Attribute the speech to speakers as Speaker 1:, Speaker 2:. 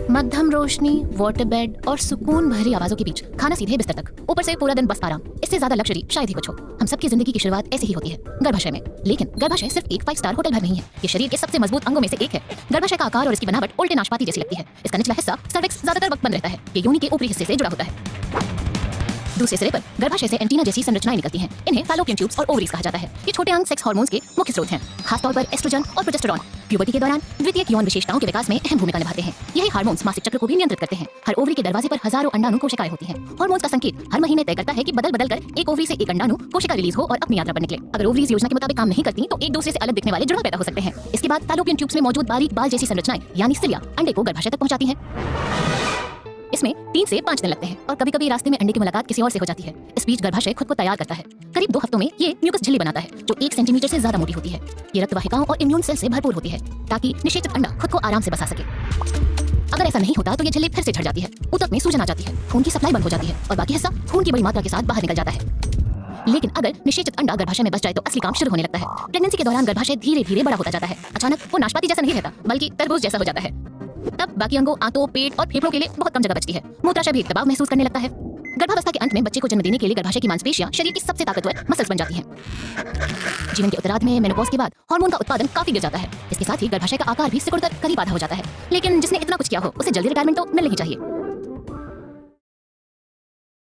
Speaker 1: मध्यम रोशनी, water bed और सुकून भरी आवाजों के बीच खाना सीधे बिस्तर तक, ऊपर से पूरा दिन बस आराम। इससे ज्यादा लग्जरी शायद ही कुछ हो। हम सबकी जिंदगी की शुरुआत ऐसे ही होती है, गर्भाशय में। लेकिन गर्भाशय सिर्फ एक 5 स्टार होटल भर नहीं है, ये शरीर के सबसे मजबूत अंगों में से एक है। गर्भाशय का आकार और इसकी बनावट उल्टे नाशपाती जैसी लगती है। इसका निचला हिस्सा सर्विक्स ज्यादातर वक्त बंद रहता है। ये योनि के ऊपरी हिस्से से जुड़ा होता है। दूसरे सिरे पर गर्भाशय से एंटीना जैसी संरचनाएं निकलती हैं। इन्हें फैलोपियन ट्यूब्स और ओवरीज कहा जाता है। ये छोटे अंग सेक्स हार्मोन्स के मुख्य स्रोत हैं, खासतौर पर एस्ट्रोजन और प्रोजेस्टेरॉन। प्यूबर्टी के दौरान द्वितीयक यौन विशेषताओं के विकास में अहम भूमिका निभाते हैं। यही हार्मोन्स मासिक चक्र को भी नियंत्रित करते हैं। हर ओवरी के दरवाजे पर हजारों अंडाणु कोशिकाएं होती हैं। हार्मोन्स का संकेत हर महीने तय करता है कि बदल कर एक ओवरी से एक अंडाणु कोशिका रिलीज हो और अपनी यात्रा पर निकले। अगर ओवरीज योजना के मुताबिक काम नहीं करती तो एक दूसरे से अलग दिखने वाले जुड़वा पैदा हो सकते हैं। इसके बाद फैलोपियन ट्यूब्स में मौजूद बारीक बाल जैसी संरचनाएं यानी सिलिया अंडे को गर्भाशय तक पहुंचाती हैं। इसमें 3 से 5 दिन लगते हैं और कभी-कभी रास्ते में अंडे की मुलाकात किसी और से हो जाती है। इस बीच गर्भाशय खुद को तैयार करता है। करीब 2 हफ्तों में ये म्यूकस झिल्ली बनाता है जो 1 सेंटीमीटर से ज्यादा मोटी होती है। ये रक्त वाहिकाओं और इम्यून सेल से भरपूर होती है ताकि निषेचित अंडा खुद को आराम से बसा सके। अगर ऐसा नहीं होता तो ये झिल्ली फिर से झड़ जाती है, ऊतक में सूजन आ जाती है, खून की सप्लाई बंद हो जाती है और बाकी हिस्सा खून की बड़ी मात्रा के साथ बाहर निकल जाता है। लेकिन अगर निषेचित अंडा गर्भाशय में बस जाए तो असली काम शुरू होने लगता है। प्रेगनेंसी के दौरान गर्भाशय धीरे-धीरे बड़ा होता जाता है। अचानक वो नाशपाती जैसा नहीं रहता बल्कि तरबूज जैसा हो जाता है। तब बाकी अंगों, आंतों, पेट और फेफड़ों के लिए बहुत कम जगह बचती है। मूत्राशय भी दबाव महसूस करने लगता है। गर्भावस्था के अंत में बच्चे को जन्म देने के लिए गर्भाशय की मांसपेशियां शरीर की सबसे ताकतवर मसल्स बन जाती हैं। जीवन के उत्तरार्ध में मेनोपॉज के बाद हार्मोन का उत्पादन काफी गिर जाता है। इसके साथ ही गर्भाशय का आकार भी सिकुड़कर करीब आधा हो जाता है। लेकिन जिसने इतना कुछ किया हो उसे जल्दी रिटायरमेंट तो मिलनी ही चाहिए।